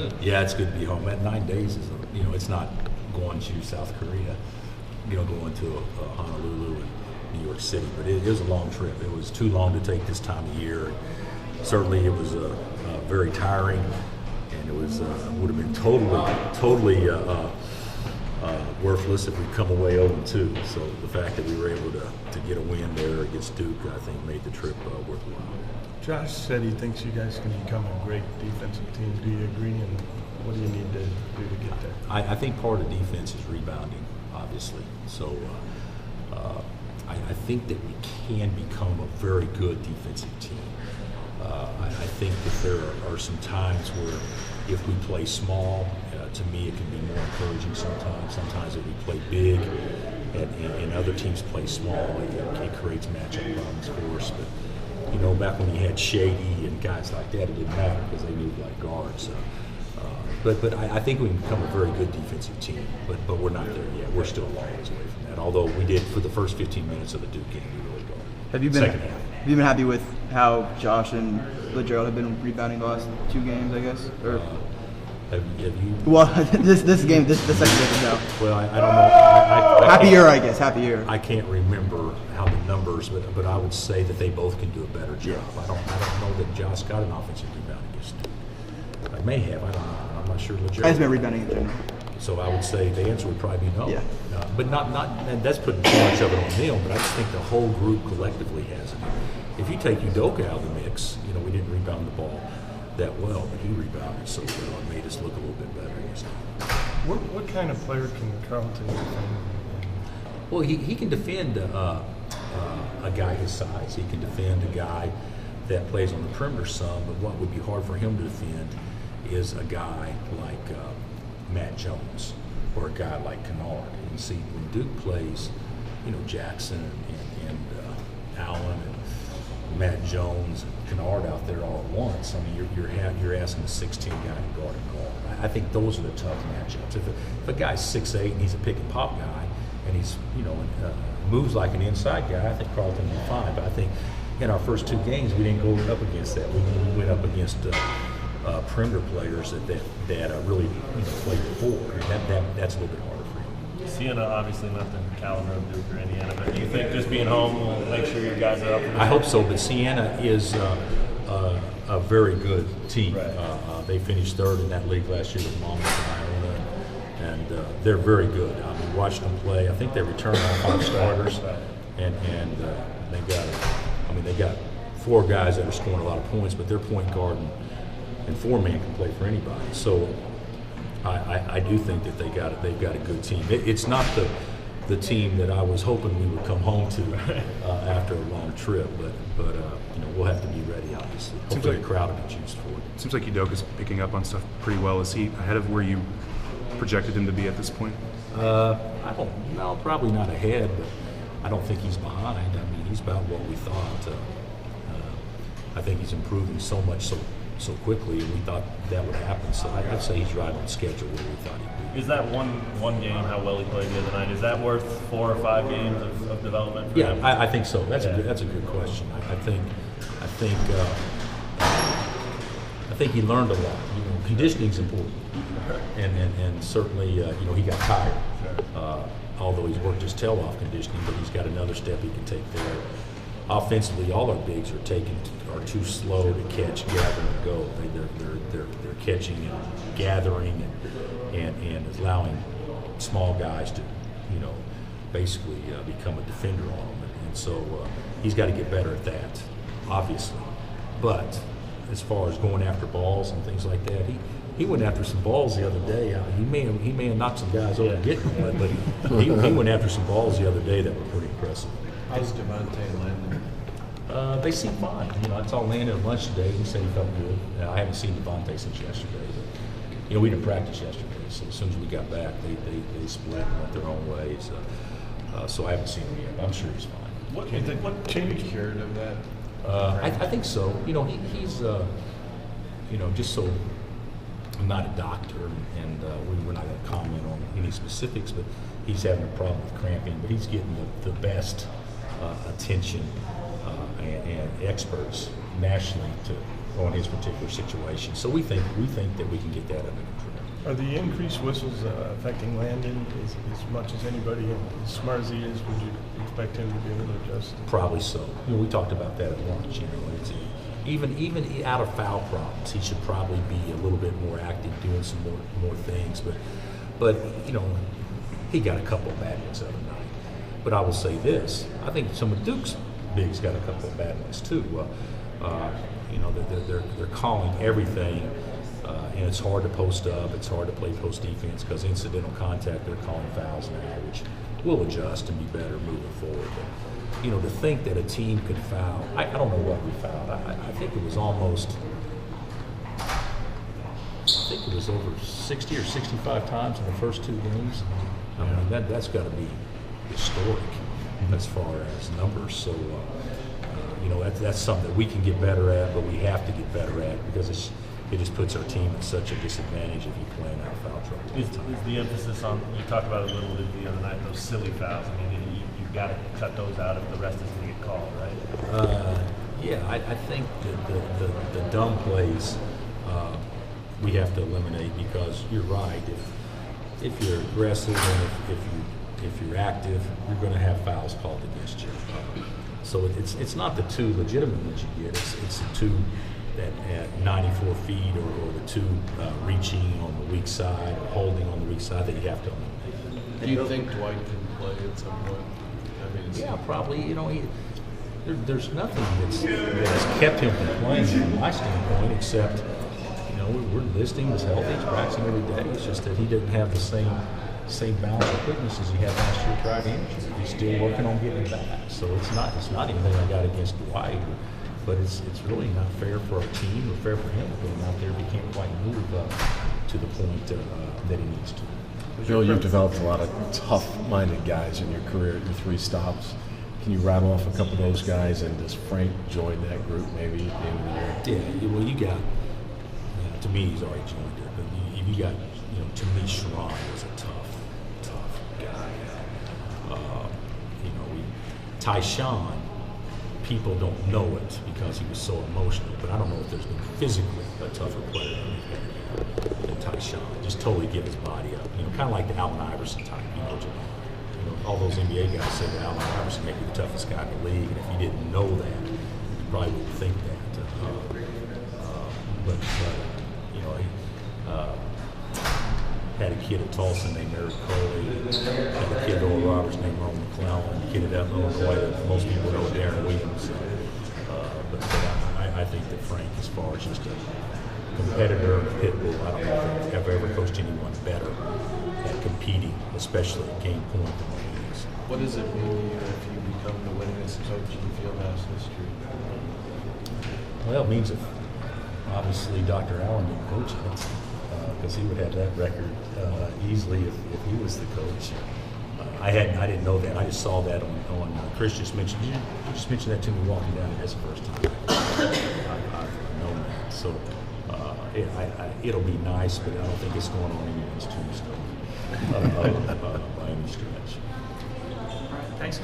good. Yeah, it's good to be home. That 9 days is, it's not going to South Korea, going to Honolulu and New York City, but it was a long trip. It was too long to take this time of year. Certainly, it was very tiring, and it was would have been totally worthless if we'd come away 0-2. So the fact that we were able to get a win there against Duke, I think, made the trip worthwhile. Josh said he thinks you guys can become a great defensive team. Do you agree? And what do you need to do to get there? I think part of defense is rebounding, obviously. So I think that we can become a very good defensive team. I think that there are some times where if we play small, to me it can be more encouraging sometimes. Sometimes if we play big and other teams play small, it creates matchup problems for us. But back when you had Shady and guys like that, it didn't matter because they moved like guards. But I think we can become a very good defensive team, but we're not there yet. We're still a long ways away from that. Although we did, for the first 15 minutes of the Duke game, we really got second half. Have you been happy with how Josh and LeGerald have been rebounding the last 2 games, I guess? Or have you? Well, this game, the second game now. Well, I don't know. Happy year, I guess. Happy year. I can't remember how the numbers, but I would say that they both can do a better job. I don't know that Josh got an offensive rebound against Duke. I may have. I don't know. I'm not sure. LeGerald has been rebounding in general. So I would say the answer would probably be no. Yeah. But not, and that's putting too much of it on them, but I just think the whole group collectively has it. If you take Udoka out of the mix, we didn't rebound the ball that well, but he rebounded so well and made us look a little bit better against him. What kind of player can Carlton defend? Well, he can defend a guy his size. He can defend a guy that plays on the perimeter some, but what would be hard for him to defend is a guy like Matt Jones or a guy like Kennard. And see, when Duke plays, Jackson and Allen and Matt Jones and Kennard out there all at once, I mean, you're asking a 6'10" guy to guard and guard. I think those are the tough matchups. If a guy's 6'8" and he's a pick and pop guy and he's moves like an inside guy, I think Carlton will be fine. But I think in our first 2 games we didn't go up against that. We went up against perimeter players that really played the 4. That's a little bit harder for him. Siena, obviously not the caliber of Duke or Indiana, but do you think just being home will make sure you guys are up? I hope so, but Siena is a very good team. Right. They finished 3rd in that league last year with Monmouth and Iona, and they're very good. I mean, watched them play. I think they returned all 5 starters, and they got 4 guys that are scoring a lot of points, but their point guard and 4-man can play for anybody. So I do think that they've got a good team. It's not the team that I was hoping we would come home to after a long trip, but we'll have to be ready, obviously. Hopefully the crowd will be juiced for it. Seems like Udoka's picking up on stuff pretty well. Is he ahead of where you projected him to be at this point? I don't know, probably not ahead, but I don't think he's behind. I mean, he's about what we thought. I think he's improving so much so quickly, and we thought that would happen. So I'd say he's right on schedule where we thought he'd be. Is that one game, how well he played the other night, is that worth 4 or 5 games of development for him? I think so. That's a good question. I think he learned a lot. Conditioning's important, and certainly he got tired. Although he's worked his tail off conditioning, but he's got another step he can take there. Offensively, all our bigs are too slow to catch, gather, and go. They're catching and gathering and allowing small guys to, basically become a defender on them. And so he's got to get better at that, obviously. But as far as going after balls and things like that, he went after some balls the other day. He may have knocked some guys over and getting one, but he went after some balls the other day that were pretty impressive. How's Devontae and Landon? They seem fine. I saw Landon at lunch today. He said he felt good. I haven't seen Devontae since yesterday, but we didn't practice yesterday. So as soon as we got back, they split and went their own ways. So I haven't seen him yet. But I'm sure he's fine. What changed? Cured of that? I think so. He's just so. I'm not a doctor, and we're not going to comment on any specifics, but he's having a problem with cramping. But he's getting the best attention and experts nationally on his particular situation. So we think that we can get that under control. Are the increased whistles affecting Landon as much as anybody? As smart as he is, would you expect him to be able to adjust? Probably so. We talked about that at lunch. It's, even out of foul problems, he should probably be a little bit more active, doing some more things. But he got a couple of bad ones the other night. But I will say this: I think some of Duke's bigs got a couple of bad ones too. They're calling everything. And it's hard to post up. It's hard to play post defense because incidental contact, they're calling fouls now, which will adjust and be better moving forward. But, to think that a team could foul, I don't know what we fouled. I think it was over 60 or 65 times in the first 2 games. I mean, that's got to be historic as far as numbers. So, that's something that we can get better at, but we have to get better at because it just puts our team at such a disadvantage if you're playing out of foul trouble. Is the emphasis on, you talked about it a little bit the other night, those silly fouls? I mean, you've got to cut those out if the rest is going to get called, right? Yeah, I think that the dumb plays we have to eliminate because you're right. If you're aggressive and if you're active, you're going to have fouls called against you. So it's not the 2 legitimate ones you get. It's the 2 that at 94 feet or the 2 reaching on the weak side or holding on the weak side that you have to eliminate. Do you think Dwight can play at some point? I mean, Yeah, probably. There's nothing that's kept him from playing from my standpoint except, we're listing as healthy, he's practicing every day. It's just that he didn't have the same balance of quickness as he had last year prior to injury. He's still working on getting back. So it's not anything I got against Dwight. But it's really not fair for our team or fair for him to put him out there if he can't quite move to the point that he needs to. Bill, you've developed a lot of tough-minded guys in your career at your 3 stops. Can you rattle off a couple of those guys, and does Frank join that group maybe at the end of the year? Yeah, well, you got, to me, he's already joined it, but you got, to me, Sharon was a tough guy. Tyshawn, people don't know it because he was so emotional, but I don't know if there's been physically a tougher player than Tyshawn. Just totally give his body up. Kind of like the Allen Iverson type. All those NBA guys say that Allen Iverson may be the toughest guy in the league, and if you didn't know that, you probably wouldn't think that. He had a kid at Tulsa named Eric Coley, had a kid at Oral Roberts named Roman McClellan, a kid at Illinois that most people know, Darren Williams. But I think that Frank, as far as just a competitor, a pit bull, I don't know if I've ever coached anyone better at competing, especially at game point than what he is. what does it mean if you become the winningest coach in Fieldhouse history? Well, it means that obviously Dr. Allen didn't coach it because he would have that record easily if he was the coach. I didn't know that. I just saw that on Chris just mentioned. You just mentioned that to me walking down here. That's the first time I've known that. So it'll be nice, but I don't think it's going on anyone's tombstone by any stretch.